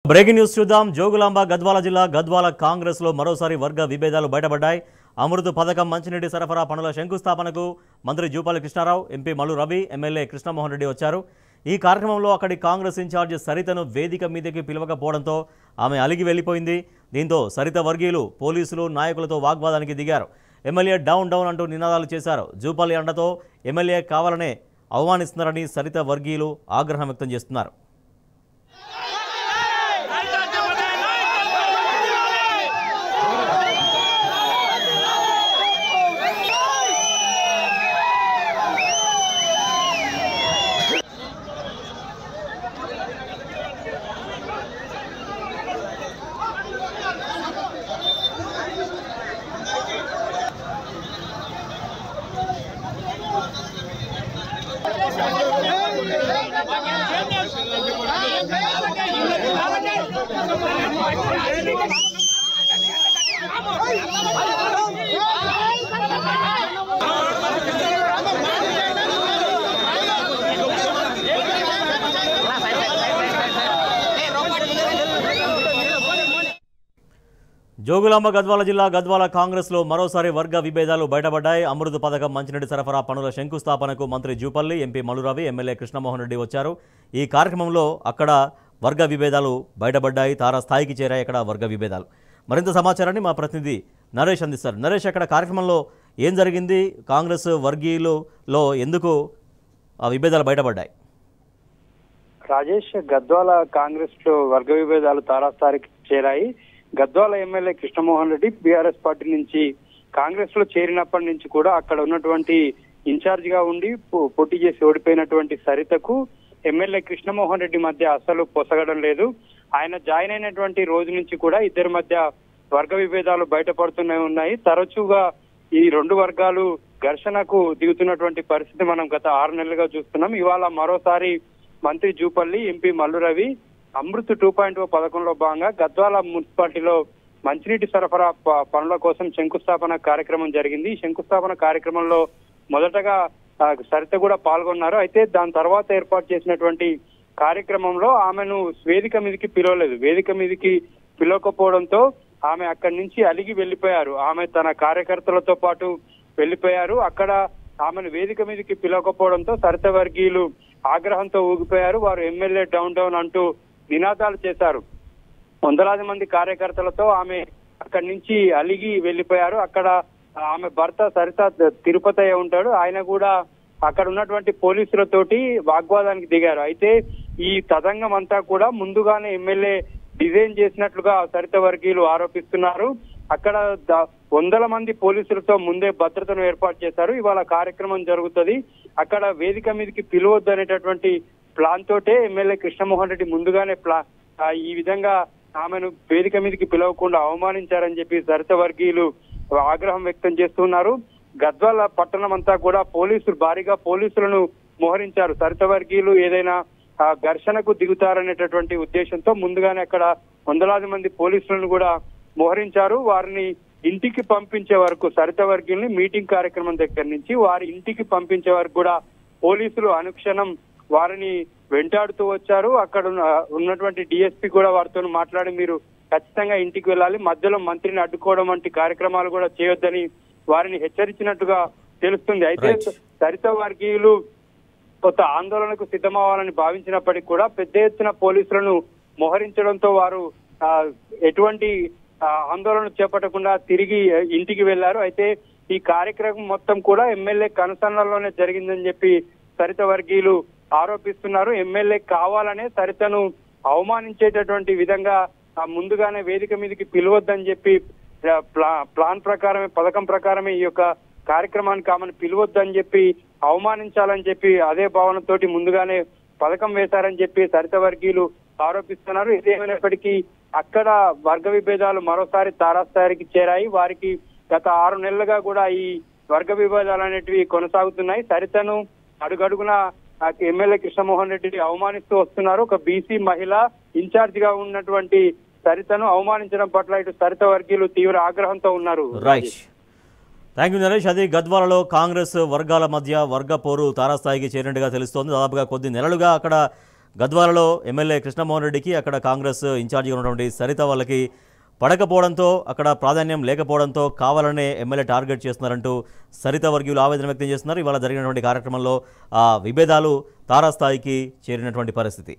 Breaking news చూద్దాం. జోగులాంబ గద్వాల జిల్లా గద్వాల కాంగ్రెస్ లో మరోసారి వర్గ విభేదాలు బయటపడ్డాయి. అమృత్ పథకం మంచినీటి సరఫరా పనుల శంకుస్థాపనకు మంత్రి జూపల్లి కృష్ణారావు, ఎంపీ మల్లు రవి, ఎమ్మెల్యే కృష్ణమోహన్ రెడ్డి వచ్చారు. ఈ కార్యక్రమంలో అక్కడి కాంగ్రెస్ ఇన్ఛార్జ్ సరితను వేదిక మీదకి పిలవకపోవడంతో ఆమె అలిగి వెళ్లిపోయింది. దీంతో సరిత వర్గీయులు పోలీసులు నాయకులతో వాగ్వాదానికి దిగారు. ఎమ్మెల్యే డౌన్ డౌన్ అంటూ నినాదాలు చేశారు. జూపల్లి అండతో ఎమ్మెల్యే కావాలనే అవమానిస్తున్నారని సరిత వర్గీయులు ఆగ్రహం వ్యక్తం చేస్తున్నారు. జోగులాంబ గద్వాల జిల్లా గద్వాల కాంగ్రెస్ లో మరోసారి వర్గ విభేదాలు బయటపడ్డాయి. అమృత్ పథకం మంచినీటి సరఫరా పనుల శంకుస్థాపనకు మంత్రి జూపల్లి, ఎంపీ మల్లు రవి, ఎమ్మెల్యే కృష్ణమోహన్ రెడ్డి వచ్చారు. ఈ కార్యక్రమంలో అక్కడ వర్గ విభేదాలు బయటపడ్డాయి. తారాస్థాయికి చేరాయి అక్కడ వర్గ విభేదాలు. మరింత సమాచారాన్ని మా ప్రతినిధి నరేష్ అందిస్తారు. నరేష్, అక్కడ కార్యక్రమంలో ఏం జరిగింది? కాంగ్రెస్ వర్గీయులలో ఎందుకు ఆ విభేదాలు బయటపడ్డాయి? రాజేష్, గద్వాల కాంగ్రెస్ లో వర్గ విభేదాలు తారాస్థాయికి చేరాయి. Gadwal MLA Krishnamohan Reddy BRS party నుంచి కాంగ్రెస్ లో చేరినప్పటి నుంచి కూడా అక్కడ ఉన్నటువంటి ఇన్ఛార్జ్ గా ఉండి పోటీ చేసి ఓడిపోయినటువంటి సరితకు ఎమ్మెల్యే కృష్ణమోహన్ రెడ్డి మధ్య అసలు పొసగడం లేదు. ఆయన జాయిన్ అయినటువంటి రోజు నుంచి కూడా ఇద్దరి మధ్య వర్గ విభేదాలు బయటపడుతూనే ఉన్నాయి. తరచుగా ఈ రెండు వర్గాలు ఘర్షణకు దిగుతున్నటువంటి పరిస్థితి మనం గత 6 నెలలుగా చూస్తున్నాం. ఇవాళ మరోసారి మంత్రి జూపల్లి, ఎంపీ మల్లు రవి అమృత్ 2.0 పథకంలో భాగంగా గద్వాల మున్సిపాలిటీలో మంచినీటి సరఫరా పనుల కోసం శంకుస్థాపన కార్యక్రమం జరిగింది. ఈ శంకుస్థాపన కార్యక్రమంలో మొదటగా సరిత కూడా పాల్గొన్నారు. అయితే దాని తర్వాత ఏర్పాటు చేసినటువంటి కార్యక్రమంలో ఆమెను వేదిక మీదకి పిలవలేదు. వేదిక మీదకి పిలవకపోవడంతో ఆమె అక్కడి నుంచి అలిగి వెళ్లిపోయారు. ఆమె తన కార్యకర్తలతో పాటు వెళ్లిపోయారు. అక్కడ ఆమెను వేదిక మీదకి పిలవకపోవడంతో సరిత వర్గీయులు ఆగ్రహంతో ఊగిపోయారు. వారు ఎమ్మెల్యే డౌన్ డౌన్ అంటూ నినాదాలు చేశారు. వందలాది మంది కార్యకర్తలతో ఆమె అక్కడి నుంచి అలిగి వెళ్లిపోయారు. అక్కడ ఆమె భర్త సరిత తిరుపతి ఉంటాడు. ఆయన కూడా అక్కడ ఉన్నటువంటి పోలీసులతోటి వాగ్వాదానికి దిగారు. అయితే ఈ తతంగం అంతా కూడా ముందుగానే ఎమ్మెల్యే డిజైన్ చేసినట్లుగా సరిత వర్గీయులు ఆరోపిస్తున్నారు. అక్కడ వందల మంది పోలీసులతో ముందే భద్రతను ఏర్పాటు చేశారు. ఇవాళ కార్యక్రమం జరుగుతుంది. అక్కడ వేదిక మీదకి పిలవద్దు అనేటటువంటి ప్లాన్ తోటే ఎమ్మెల్యే కృష్ణమోహన్ రెడ్డి ముందుగానే ఈ విధంగా ఆమెను వేదిక మీదకి పిలవకుండా అవమానించారని చెప్పి సరిత వర్గీయులు ఆగ్రహం వ్యక్తం చేస్తున్నారు. గద్వాల పట్టణం అంతా కూడా భారీగా పోలీసులను మోహరించారు. సరిత వర్గీయులు ఏదైనా ఘర్షణకు దిగుతారనేటటువంటి ఉద్దేశంతో ముందుగానే అక్కడ వందలాది మంది పోలీసులను కూడా మోహరించారు. వారిని ఇంటికి పంపించే వరకు సరిత వర్గీయుల్ని మీటింగ్ కార్యక్రమం దగ్గర నుంచి వారి ఇంటికి పంపించే వరకు కూడా పోలీసులు అనుక్షణం వారిని వెంటాడుతూ వచ్చారు. అక్కడ ఉన్నటువంటి డిఎస్పీ కూడా వారితో మాట్లాడి మీరు ఖచ్చితంగా ఇంటికి వెళ్ళాలి, మధ్యలో మంత్రిని అడ్డుకోవడం వంటి కార్యక్రమాలు కూడా చేయొద్దని వారిని హెచ్చరించినట్టుగా తెలుస్తుంది. అయితే సరిత వర్గీయులు కొత్త ఆందోళనకు సిద్ధమవ్వాలని భావించినప్పటికీ కూడా పెద్ద ఎత్తున పోలీసులను మోహరించడంతో వారు ఎటువంటి ఆందోళన చేపట్టకుండా తిరిగి ఇంటికి వెళ్లారు. అయితే ఈ కార్యక్రమం మొత్తం కూడా ఎమ్మెల్యే కనుసన్నల్లోనే జరిగిందని చెప్పి సరిత వర్గీయులు ఆరోపిస్తున్నారు. ఎమ్మెల్యే కావాలనే సరితను అవమానించేటటువంటి విధంగా ముందుగానే వేదిక మీదకి పిలవద్దని చెప్పి ప్లాన్ ప్రకారమే, పథకం ప్రకారమే ఈ యొక్క కార్యక్రమానికి ఆమెను పిలవద్దని చెప్పి అవమానించాలని చెప్పి అదే భావనతోటి ముందుగానే పథకం వేశారని చెప్పి సరిత వర్గీయులు ఆరోపిస్తున్నారు. ఇదేమైనప్పటికీ అక్కడ వర్గ విభేదాలు మరోసారి తారాస్థాయికి చేరాయి. వారికి గత 6 నెలలుగా కూడా ఈ వర్గ విభేదాలు అనేటివి కొనసాగుతున్నాయి. సరితను అడుగడుగున ఎమ్మెల్యే కృష్ణమోహన్ రెడ్డిని అవమానిస్తూ వస్తున్నారు. ఒక బీసీ మహిళ ఇన్ఛార్జ్ గా ఉన్నటువంటి సరితను అవమానించడం పట్ల ఇటు సరిత వర్గీయులు తీవ్ర ఆగ్రహంతో ఉన్నారు. Thank you Naresh. అది గద్వాలలో కాంగ్రెస్ వర్గాల మధ్య వర్గ పోరు తారాస్థాయికి చేరినట్టుగా తెలుస్తోంది. దాదాపుగా కొద్ది నెలలుగా అక్కడ గద్వాలలో ఎమ్మెల్యే కృష్ణమోహన్ రెడ్డికి అక్కడ కాంగ్రెస్ ఇన్ఛార్జిగా ఉన్నటువంటి సరిత వాళ్ళకి పడకపోవడంతో అక్కడ ప్రాధాన్యం లేకపోవడంతో కావాలనే ఎమ్మెల్యే టార్గెట్ చేస్తున్నారంటూ సరిత వర్గీయులు ఆవేదన వ్యక్తం చేస్తున్నారు. ఇవాళ జరిగినటువంటి కార్యక్రమంలో ఆ విభేదాలు తారాస్థాయికి చేరినటువంటి పరిస్థితి.